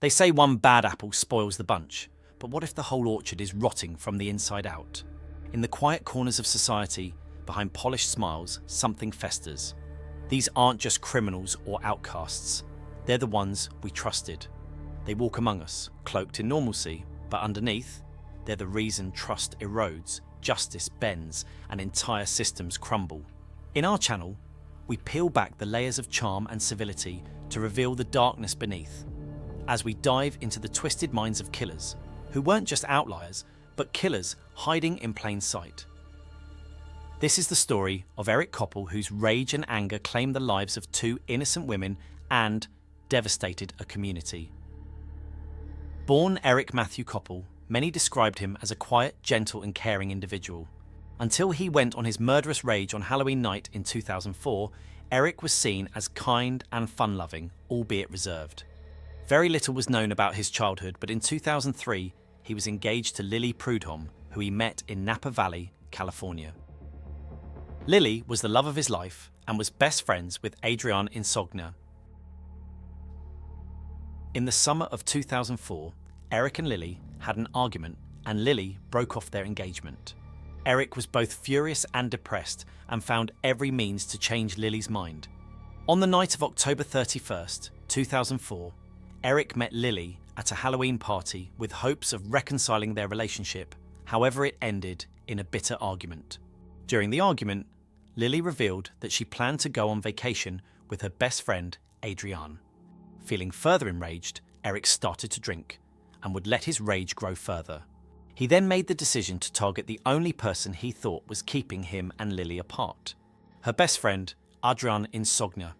They say one bad apple spoils the bunch, but what if the whole orchard is rotting from the inside out? In the quiet corners of society, behind polished smiles, something festers. These aren't just criminals or outcasts. They're the ones we trusted. They walk among us, cloaked in normalcy, but underneath, they're the reason trust erodes, justice bends, and entire systems crumble. In our channel, we peel back the layers of charm and civility to reveal the darkness beneath, as we dive into the twisted minds of killers, who weren't just outliers, but killers hiding in plain sight. This is the story of Eric Copple, whose rage and anger claimed the lives of two innocent women and devastated a community. Born Eric Matthew Copple, many described him as a quiet, gentle and caring individual. Until he went on his murderous rage on Halloween night in 2004, Eric was seen as kind and fun-loving, albeit reserved. Very little was known about his childhood, but in 2003, he was engaged to Lily Prudhomme, who he met in Napa Valley, California. Lily was the love of his life and was best friends with Adrienne Insogna. In the summer of 2004, Eric and Lily had an argument and Lily broke off their engagement. Eric was both furious and depressed and found every means to change Lily's mind. On the night of October 31st, 2004, Eric met Lily at a Halloween party with hopes of reconciling their relationship. However, it ended in a bitter argument. During the argument, Lily revealed that she planned to go on vacation with her best friend, Adrienne. Feeling further enraged, Eric started to drink and would let his rage grow further. He then made the decision to target the only person he thought was keeping him and Lily apart, her best friend, Adrienne Insogna.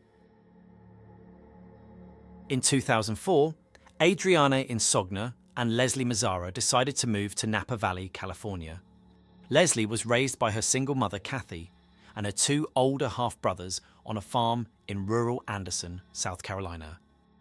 In 2004, Adrienne Insogna and Leslie Mazzara decided to move to Napa Valley, California. Leslie was raised by her single mother, Kathy, and her two older half-brothers on a farm in rural Anderson, South Carolina.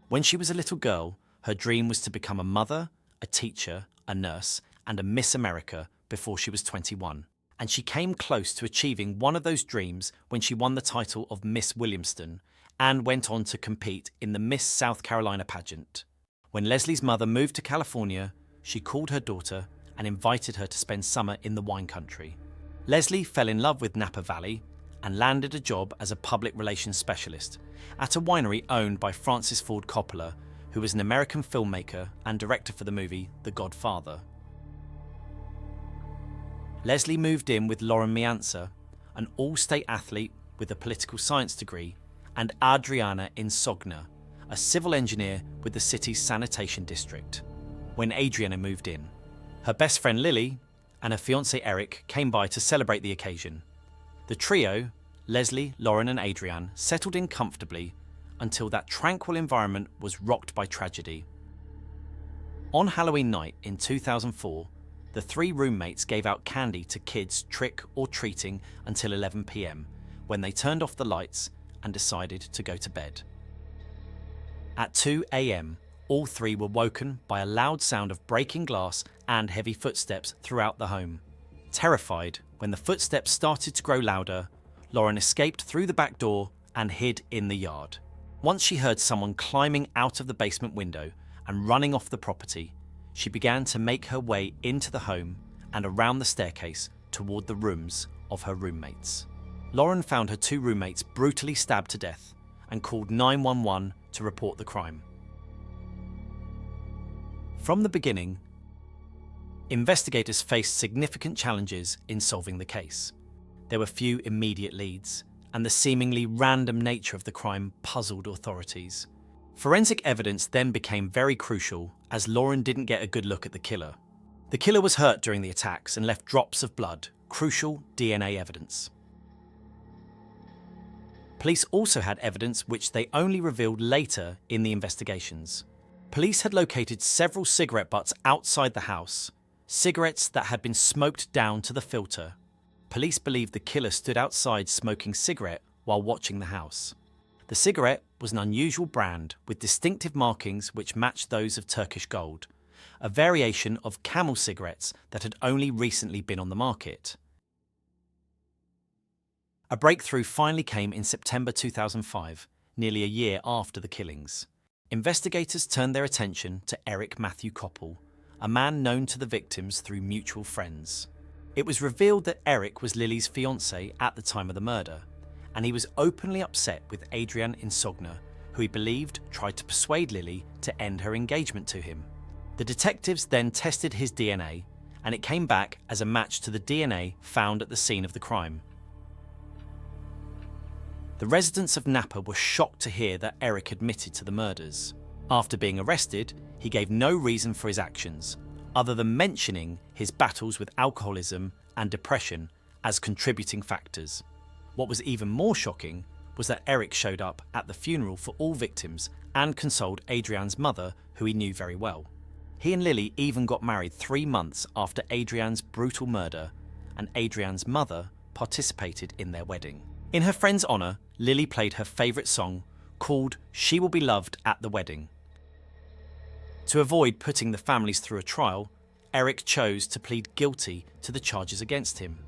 When she was a little girl, her dream was to become a mother, a teacher, a nurse, and a Miss America before she was 21. And she came close to achieving one of those dreams when she won the title of Miss Williamston and went on to compete in the Miss South Carolina pageant. When Leslie's mother moved to California, she called her daughter and invited her to spend summer in the wine country. Leslie fell in love with Napa Valley and landed a job as a public relations specialist at a winery owned by Francis Ford Coppola, who was an American filmmaker and director for the movie The Godfather. Leslie moved in with Lauren Mianza, an all-state athlete with a political science degree, and Adrienne Insogna, a civil engineer with the city's sanitation district. When Adrienne moved in, her best friend Lily and her fiancé Eric came by to celebrate the occasion. The trio, Leslie, Lauren and Adrienne, settled in comfortably until that tranquil environment was rocked by tragedy. On Halloween night in 2004, the three roommates gave out candy to kids trick or treating until 11 p.m. when they turned off the lights and decided to go to bed. At 2 a.m., all three were woken by a loud sound of breaking glass and heavy footsteps throughout the home. Terrified, when the footsteps started to grow louder, Lauren escaped through the back door and hid in the yard. Once she heard someone climbing out of the basement window and running off the property, she began to make her way into the home and around the staircase toward the rooms of her roommates. Lauren found her two roommates brutally stabbed to death and called 911 to report the crime. From the beginning, investigators faced significant challenges in solving the case. There were few immediate leads, and the seemingly random nature of the crime puzzled authorities. Forensic evidence then became very crucial, as Lauren didn't get a good look at the killer. The killer was hurt during the attacks and left drops of blood, crucial DNA evidence. Police also had evidence which they only revealed later in the investigations. Police had located several cigarette butts outside the house, cigarettes that had been smoked down to the filter. Police believed the killer stood outside smoking cigarette while watching the house. The cigarette was an unusual brand with distinctive markings which matched those of Turkish Gold, a variation of Camel cigarettes that had only recently been on the market. A breakthrough finally came in September 2005, nearly a year after the killings. investigators turned their attention to Eric Matthew Copple, a man known to the victims through mutual friends. It was revealed that Eric was Lily's fiancé at the time of the murder, and he was openly upset with Adrienne Insogna, who he believed tried to persuade Lily to end her engagement to him. The detectives then tested his DNA, and it came back as a match to the DNA found at the scene of the crime. The residents of Napa were shocked to hear that Eric admitted to the murders. After being arrested, he gave no reason for his actions, other than mentioning his battles with alcoholism and depression as contributing factors. What was even more shocking was that Eric showed up at the funeral for all victims and consoled Adrienne's mother, who he knew very well. He and Lily even got married 3 months after Adrienne's brutal murder, and Adrienne's mother participated in their wedding. In her friend's honour, Lily played her favourite song, called "She Will Be Loved at the Wedding." To avoid putting the families through a trial, Eric chose to plead guilty to the charges against him.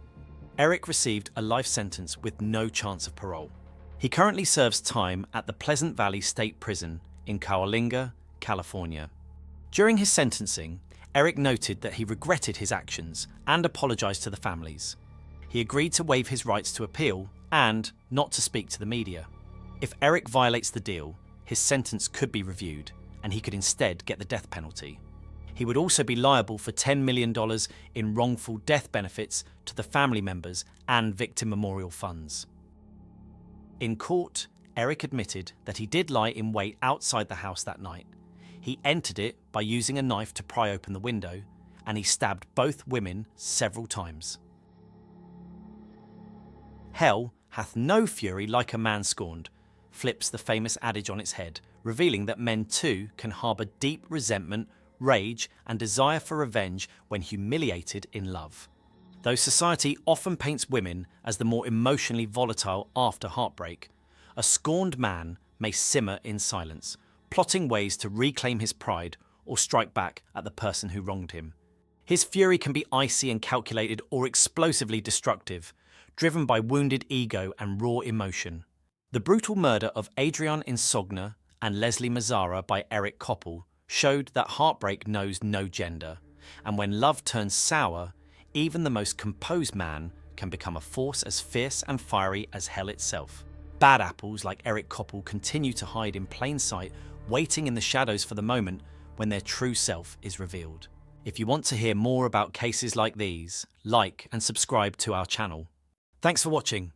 Eric received a life sentence with no chance of parole. He currently serves time at the Pleasant Valley State Prison in Coalinga, California. During his sentencing, Eric noted that he regretted his actions and apologised to the families. He agreed to waive his rights to appeal and not to speak to the media. If Eric violates the deal, his sentence could be reviewed and he could instead get the death penalty. He would also be liable for $10 million in wrongful death benefits to the family members and victim memorial funds. In court, Eric admitted that he did lie in wait outside the house that night. He entered it by using a knife to pry open the window, and he stabbed both women several times. "Hell hath no fury like a man scorned," flips the famous adage on its head, revealing that men too can harbour deep resentment, rage, and desire for revenge when humiliated in love. Though society often paints women as the more emotionally volatile after heartbreak, a scorned man may simmer in silence, plotting ways to reclaim his pride or strike back at the person who wronged him. His fury can be icy and calculated or explosively destructive, driven by wounded ego and raw emotion. The brutal murder of Adrienne Insogna and Leslie Mazzara by Eric Copple showed that heartbreak knows no gender, and when love turns sour, even the most composed man can become a force as fierce and fiery as hell itself. Bad apples like Eric Copple continue to hide in plain sight, waiting in the shadows for the moment when their true self is revealed. If you want to hear more about cases like these, like and subscribe to our channel. Thanks for watching.